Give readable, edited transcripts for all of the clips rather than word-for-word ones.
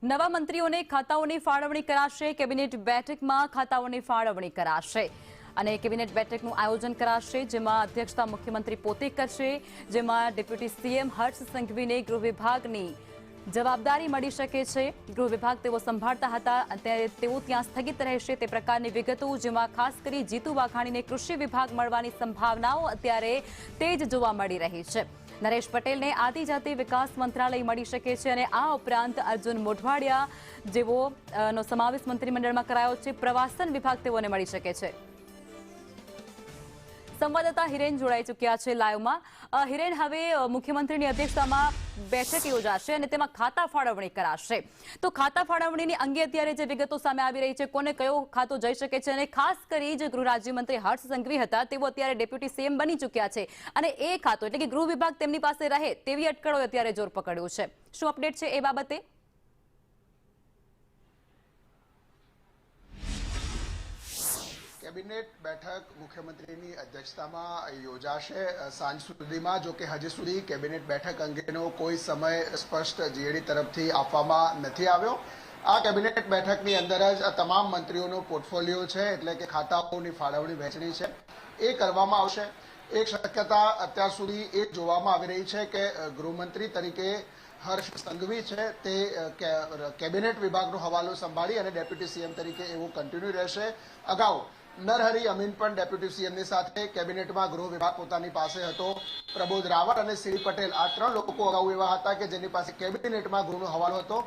નવા મંત્રીઓને ખાતાઓની ફાળવણી કરાશે। કેબિનેટ બેઠકમાં ખાતાઓની ફાળવણી કરાશે અને કેબિનેટ બેઠકનું આયોજન કરાશે, જેમાં અધ્યક્ષતા મુખ્યમંત્રી પોતે કરશે, જેમાં ડેપ્યુટી સીએમ હર્ષ સંઘવીને ગૃહ વિભાગની જવાબદારી મળી શકે છે। ગૃહ વિભાગ તેઓ સંભાળતા હતા, અત્યારે તેઓ ત્યાં સ્થગિત રહેશે તે પ્રકારની વિગતો, જેમાં ખાસ કરી જીતુ વાઘાણીને કૃષિ વિભાગ મળવાની સંભાવનાઓ અત્યારે તેજ જોવા મળી રહી છે। નરેશ પટેલને આદિજાતિ વિકાસ મંત્રાલય મળી શકે છે અને આ ઉપરાંત અર્જુન મોઢવાડિયા જેઓનો સમાવેશ મંત્રીમંડળમાં કરાયો છે। પ્રવાસન વિભાગ તેઓને મળી શકે છે। સંવાદદાતા હિરેન જોડાઈ ચૂક્યા છે લાઈવમાં। હિરેન, હવે મુખ્યમંત્રીની અધ્યક્ષતામાં બેઠક યોજાશે અને તેમાં ખાતા ફાળવણી કરાશે, તો ખાતા ફાળવણીની અંગે અત્યારે જે વિગતો સામે આવી રહી છે, કોને કયો ખાતો જઈ શકે છે, અને ખાસ કરી જે ગૃહ રાજ્યમંત્રી હર્ષ સંઘવી હતા તેઓ અત્યારે ડેપ્યુટી સીએમ બની ચૂક્યા છે અને એ ખાતો એટલે કે ગૃહ વિભાગ તેમની પાસે રહે તેવી અટકળોએ અત્યારે જોર પકડ્યું છે। શું અપડેટ છે એ બાબતે? કેબિનેટ બેઠક મુખ્યમંત્રીની અધ્યક્ષતામાં યોજાશે સાંજ સુધીમાં। જો કે હજી સુધી કેબિનેટ બેઠક અંગેનો કોઈ સમય સ્પષ્ટ જીએડી તરફથી આપવામાં નથી આવ્યો। આ કેબિનેટ બેઠકની અંદર જ આ તમામ મંત્રીઓનો પોર્ટફોલિયો છે, એટલે કે ખાતાઓની ફાળવણી વહેંચણી છે, એ કરવામાં આવશે। એક શક્યતા અત્યાર સુધી એ જોવામાં આવી રહી છે કે ગૃહમંત્રી તરીકે હર્ષ સંઘવી છે તે કેબિનેટ વિભાગનો હવાલો સંભાળી અને ડેપ્યુટી સીએમ તરીકે એવું કન્ટિન્યુ રહેશે। અગાઉ નરહરી અમીન પણ ડેપ્યુટી સીએમની સાથે કેબિનેટમાં ગૃહ વિભાગ પોતાની પાસે હતો। પ્રબોધ રાવળ અને સીડી પટેલ આ ત્રણ લોકો અગાઉ એવા હતા કે જેની પાસે કેબિનેટમાં ગૃહનો હવાલો હતો।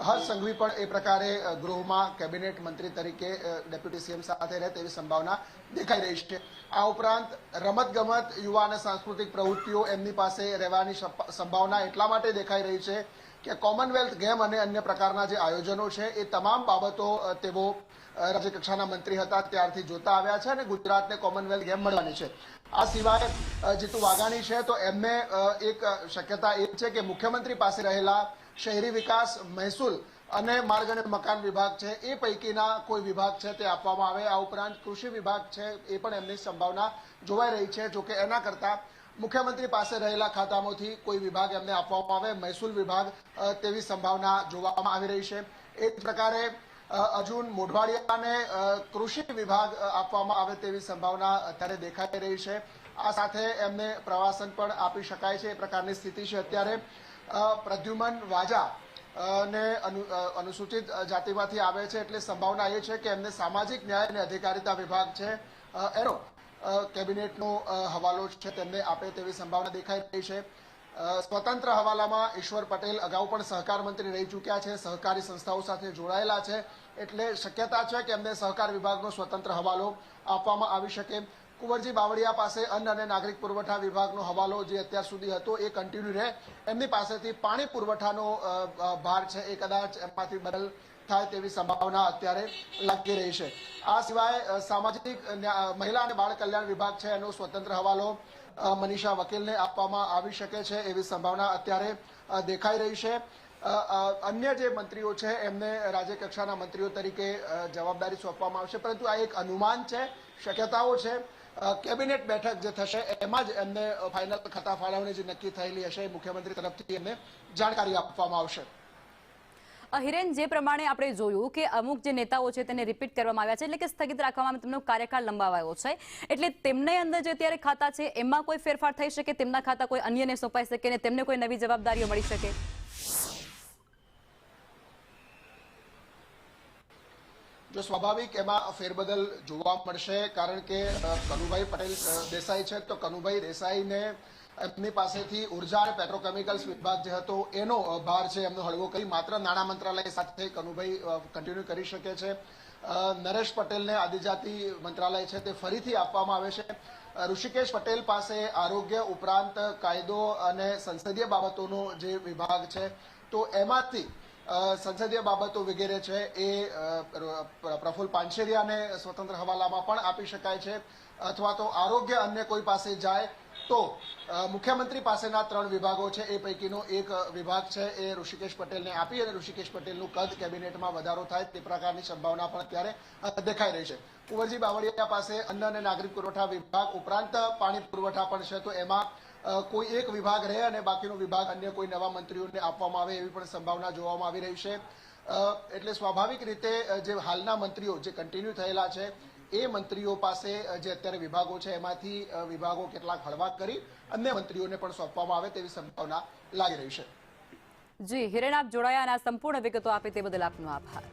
હર્ષ સંઘવી પણ એ પ્રકારે ગૃહમાં કેબિનેટ મંત્રી તરીકે ડેપ્યુટી સીએમ સાથે રહે તેવી સંભાવના દેખાઈ રહી છે। આ ઉપરાંત રમતગમત, યુવા અને સાંસ્કૃતિક પ્રવૃત્તિઓ એમની પાસે રહેવાની સંભાવના એટલા માટે દેખાઈ રહી છે કે કોમનવેલ્થ ગેમ અને અન્ય પ્રકારના જે આયોજનો છે એ તમામ બાબતો તેઓ રાજ્યકક્ષાના મંત્રી હતા ત્યારથી જોતા આવ્યા છે અને ગુજરાતને કોમનવેલ્થ ગેમ મળવાની છે। આ સિવાય જીતુ વાઘાણી છે તો એમને એક શક્યતા એ છે કે મુખ્યમંત્રી પાસે રહેલા શહેરી વિકાસ, મહેસૂલ અને માર્ગ અને મકાન વિભાગ છે એ પૈકીના કોઈ વિભાગ છે તે આપવામાં આવે। આ ઉપરાંત કૃષિ વિભાગ છે એ પણ એમની સંભાવના જોવાઈ રહી છે। જોકે એના કરતા મુખ્યમંત્રી પાસે રહેલા ખાતામાંથી કોઈ વિભાગ એમને આપવામાં આવે, મહેસૂલ વિભાગ તેવી સંભાવના જોવામાં આવી રહી છે। એ જ પ્રકારે અર્જુન મોઢવાડિયાને કૃષિ વિભાગ આપવામાં આવે તેવી સંભાવના અત્યારે દેખાઈ રહી છે। આ સાથે એમને પ્રવાસન પણ આપી શકાય છે એ પ્રકારની સ્થિતિ છે અત્યારે। પ્રદ્યુમન વાજા ને અનુસૂચિત જાતિમાંથી આવે છે, એટલે સંભાવના એ છે કે એમને સામાજિક ન્યાય અને અધિકારિતા વિભાગ છે એનો કેબિનેટનો હવાલો છે તેમને આપે તેવી સંભાવના દેખાઈ રહી છે। સ્વતંત્ર હવાલામાં ઈશ્વર પટેલ અગાઉ પણ સહકાર મંત્રી રહી ચૂક્યા છે, સહકારી સંસ્થાઓ સાથે જોડાયેલા છે, એટલે શક્યતા છે કે એમને સહકાર વિભાગનો સ્વતંત્ર હવાલો આપવામાં આવી શકે। કુંવરજી બાવળિયા પાસે અન્ન અને નાગરિક પુરવઠા વિભાગનો હવાલો જે અત્યાર સુધી હતો એ કન્ટિન્યુ રહે। એમની પાસેથી પાણી પુરવઠાનો ભાર છે એ કદાચ એમાંથી બદલ થાય તેવી સંભાવના અત્યારે લાગી રહી છે। આ સિવાય સામાજિક મહિલા અને બાળ કલ્યાણ વિભાગ છે એનો સ્વતંત્ર હવાલો મનીષા વકીલને આપવામાં આવી શકે છે એવી સંભાવના અત્યારે દેખાઈ રહી છે। અન્ય જે મંત્રીઓ છે એમને રાજ્યકક્ષાના મંત્રીઓ તરીકે જવાબદારી સોંપવામાં આવશે, પરંતુ આ એક અનુમાન છે, શક્યતાઓ છે। કેબિનેટ બેઠક જે થશે એમાં જ એમને ફાઇનલ ખાતા ફાળવણી જે નક્કી થયેલી હશે મુખ્યમંત્રી તરફથી એમને જાણકારી આપવામાં આવશે। હિરેન, જે પ્રમાણે આપણે જોયું કે અમુક જે નેતાઓ છે તેને રિપીટ કરવામાં આવ્યા છે, એટલે કે સ્થગિત રાખવામાં તેમનો કાર્યકાળ લંબાવાયો છે, એટલે તેમને અંદર જે અત્યારે ખાતા છે એમાં કોઈ ફેરફાર થઈ શકે, તેમના ખાતા કોઈ અન્યને સોંપાઈ શકે અને તેમને કોઈ નવી જવાબદારીઓ મળી શકે? જો સ્વાભાવિક એમાં ફેરબદલ જોવા મળશે, કારણ કે કનુભાઈ પટેલ દેસાઈ છે તો કનુભાઈ દેસાઈને એમની પાસેથી ઉર્જા અને પેટ્રોકેમિકલ્સ વિભાગ જે હતો એનો ભાર છે એમનો હળવો કરી માત્ર નાણાં મંત્રાલય સાથે કનુભાઈ કન્ટિન્યુ કરી શકે છે। નરેશ પટેલને આદિજાતિ મંત્રાલય છે તે ફરીથી આપવામાં આવે છે। ઋષિકેશ પટેલ પાસે આરોગ્ય ઉપરાંત કાયદો અને સંસદીય બાબતોનો જે વિભાગ છે તો એમાંથી સંસદીય બાબતો વગેરે છે એ પ્રફુલ્લ પાનસેરિયાને સ્વતંત્ર હવાલામાં પણ આપી શકાય છે, અથવા તો આરોગ્ય અન્ય કોઈ પાસે જાય તો મુખ્યમંત્રી પાસેના 3 વિભાગો છે એ પૈકીનો એક વિભાગ છે એ ઋષિકેશ પટેલને આપી અને ઋષિકેશ પટેલનું કદ કેબિનેટમાં વધારો થાય તે પ્રકારની સંભાવના પણ અત્યારે દેખાઈ રહી છે। કુંવરજી બાવળિયા પાસે અન્ન અને નાગરિક પુરવઠા વિભાગ ઉપરાંત પાણી પુરવઠા પણ છે, તો એમાં કોઈ એક વિભાગ રહે અને બાકીનો વિભાગ અન્ય કોઈ નવા મંત્રીઓને આપવામાં આવે એવી પણ સંભાવના જોવામાં આવી રહી છે। એટલે સ્વાભાવિક રીતે જે હાલના મંત્રીઓ જે કન્ટિન્યુ થયેલા છે એ મંત્રીઓ પાસે જે અત્યારે વિભાગો છે એમાંથી વિભાગો કેટલાક હળવા કરી અન્ય મંત્રીઓને પણ સોંપવામાં આવે તેવી સંભાવના લાગી રહી છે. જી હિરેન, આપ જોડાયા અને આ સંપૂર્ણ વિગતો આપી તે બદલ આપનો આભાર.